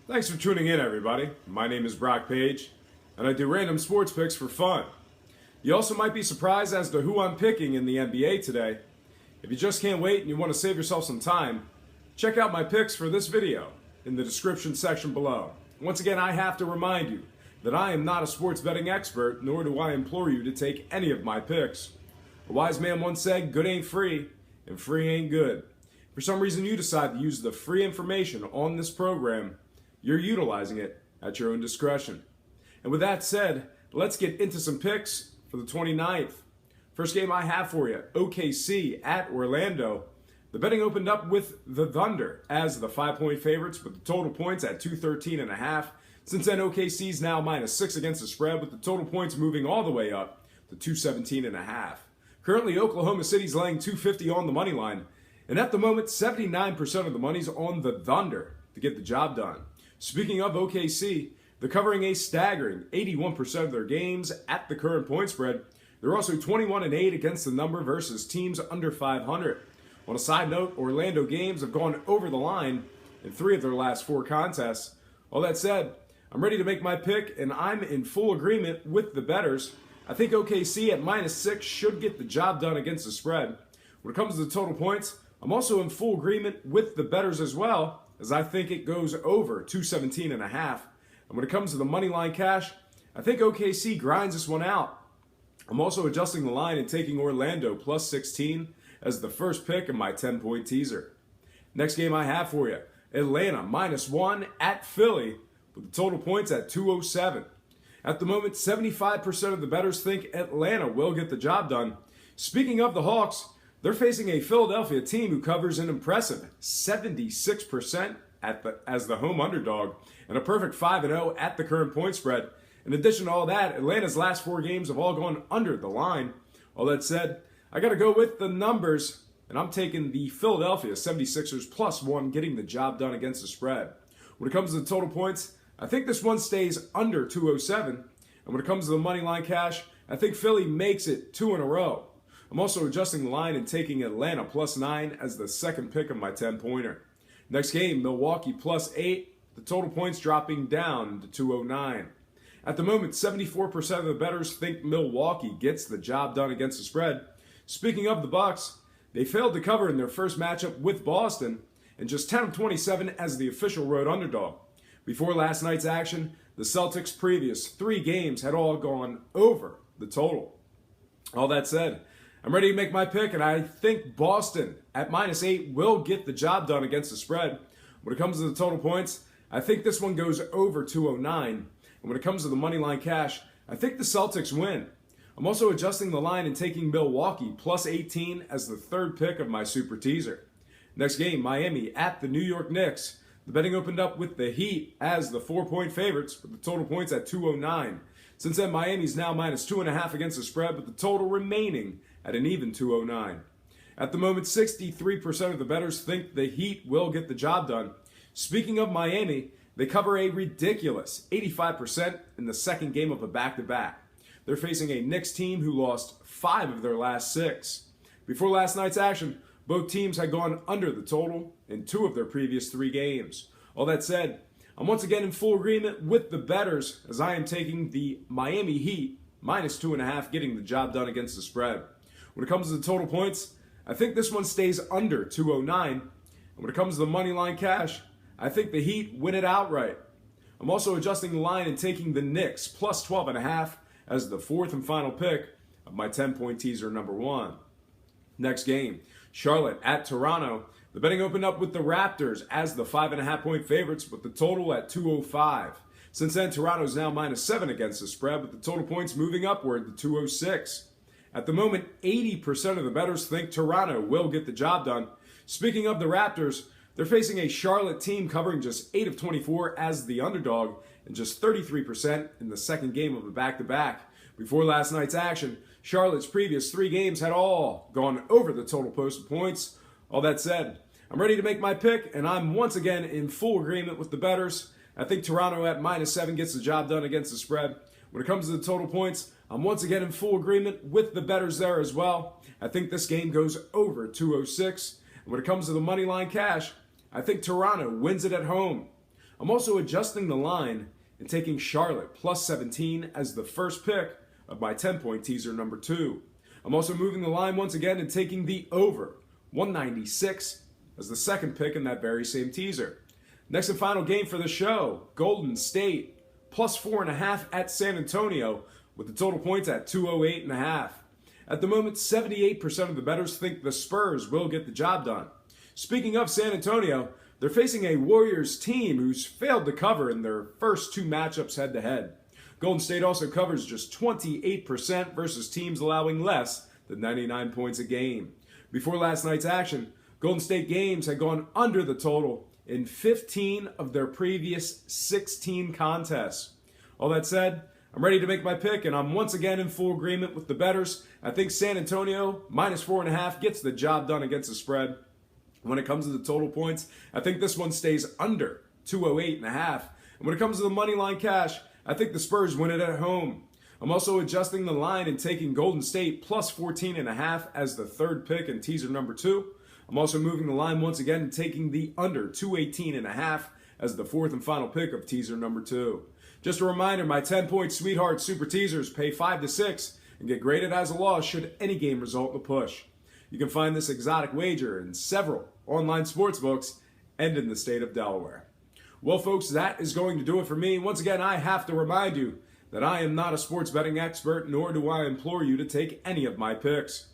Thanks for tuning in, everybody. My name is Brock Page, and I do random sports picks for fun. You also might be surprised as to who I'm picking in the NBA today. If you just can't wait and you want to save yourself some time, check out my picks for this video in the description section below. Once again, I have to remind you that I am not a sports betting expert, nor do I implore you to take any of my picks. A wise man once said, good ain't free, and free ain't good. If for some reason you decide to use the free information on this program, you're utilizing it at your own discretion. And with that said, let's get into some picks for the 29th. First game I have for you, OKC at Orlando. The betting opened up with the Thunder as the 5-point favorites with the total points at 213.5. Since then, OKC's now -6 against the spread with the total points moving all the way up to 217.5. Currently, Oklahoma City's laying 250 on the money line. And at the moment, 79% of the money's on the Thunder to get the job done. Speaking of OKC, they're covering a staggering 81% of their games at the current point spread. They're also 21-8 against the number versus teams under 500. On a side note, Orlando games have gone over the line in 3 of their last 4 contests. All that said, I'm ready to make my pick, and I'm in full agreement with the bettors. I think OKC at -6 should get the job done against the spread. When it comes to the total points, I'm also in full agreement with the bettors as well, as I think it goes over 217.5. And when it comes to the money line cash, I think OKC grinds this one out. I'm also adjusting the line and taking Orlando +16 as the first pick in my 10-point teaser. Next game I have for you, Atlanta -1 at Philly with the total points at 207. At the moment, 75% of the bettors think Atlanta will get the job done. Speaking of the Hawks, they're facing a Philadelphia team who covers an impressive 76% as the home underdog and a perfect 5-0 at the current point spread. In addition to all that, Atlanta's last 4 games have all gone under the line. All that said, I got to go with the numbers, and I'm taking the Philadelphia 76ers +1 getting the job done against the spread. When it comes to the total points, I think this one stays under 207. And when it comes to the money line cash, I think Philly makes it 2 in a row. I'm also adjusting the line and taking Atlanta +9 as the second pick of my 10-pointer. Next game, Milwaukee +8, the total points dropping down to 209. At the moment, 74% of the bettors think Milwaukee gets the job done against the spread. Speaking of the Bucks, they failed to cover in their first matchup with Boston, and just 10 of 27 as the official road underdog. Before last night's action, the Celtics' previous 3 games had all gone over the total. All that said, I'm ready to make my pick, and I think Boston at -8 will get the job done against the spread. When it comes to the total points, I think this one goes over 209. And when it comes to the money line cash, I think the Celtics win. I'm also adjusting the line and taking Milwaukee +18 as the third pick of my super teaser. Next game, Miami at the New York Knicks. The betting opened up with the Heat as the 4-point favorites with the total points at 209. Since then, Miami's now -2.5 against the spread, with the total remaining at an even 209. At the moment, 63% of the bettors think the Heat will get the job done. Speaking of Miami, they cover a ridiculous 85% in the second game of a back-to-back. They're facing a Knicks team who lost 5 of their last 6. Before last night's action, both teams had gone under the total in 2 of their previous 3 games. All that said, I'm once again in full agreement with the bettors as I am taking the Miami Heat -2.5 getting the job done against the spread. When it comes to the total points, I think this one stays under 209. And when it comes to the money line cash, I think the Heat win it outright. I'm also adjusting the line and taking the Knicks +12.5 as the 4th and final pick of my 10-point teaser number 1. Next game, Charlotte at Toronto. The betting opened up with the Raptors as the 5.5-point favorites with the total at 205. Since then, Toronto's now -7 against the spread with the total points moving upward to 206. At the moment, 80% of the bettors think Toronto will get the job done. Speaking of the Raptors, they're facing a Charlotte team covering just 8 of 24 as the underdog and just 33% in the second game of a back-to-back. Before last night's action, Charlotte's previous 3 games had all gone over the total posted points. All that said, I'm ready to make my pick, and I'm once again in full agreement with the bettors. I think Toronto at -7 gets the job done against the spread. When it comes to the total points, I'm once again in full agreement with the bettors there as well. I think this game goes over 206. And when it comes to the money line cash, I think Toronto wins it at home. I'm also adjusting the line and taking Charlotte plus 17 as the first pick of my 10-point teaser number 2. I'm also moving the line once again and taking the over 196 as the second pick in that very same teaser. Next and final game for the show, Golden State plus 4.5 at San Antonio with the total points at 208.5. At the moment, 78% of the bettors think the Spurs will get the job done. Speaking of San Antonio, they're facing a Warriors team who's failed to cover in their first 2 matchups head-to-head. Golden State also covers just 28% versus teams allowing less than 99 points a game. Before last night's action, Golden State games had gone under the total in 15 of their previous 16 contests. All that said, I'm ready to make my pick, and I'm once again in full agreement with the bettors. I think San Antonio, minus 4.5, gets the job done against the spread. When it comes to the total points, I think this one stays under 208.5. And when it comes to the money line cash, I think the Spurs win it at home. I'm also adjusting the line and taking Golden State plus 14.5 as the third pick in teaser number 2. I'm also moving the line once again and taking the under 218.5 as the fourth and final pick of teaser number 2. Just a reminder, my 10-point Sweetheart Super Teasers pay 5 to 6 and get graded as a loss should any game result in a push. You can find this exotic wager in several online sports books and in the state of Delaware. Well, folks, that is going to do it for me. Once again, I have to remind you that I am not a sports betting expert, nor do I implore you to take any of my picks.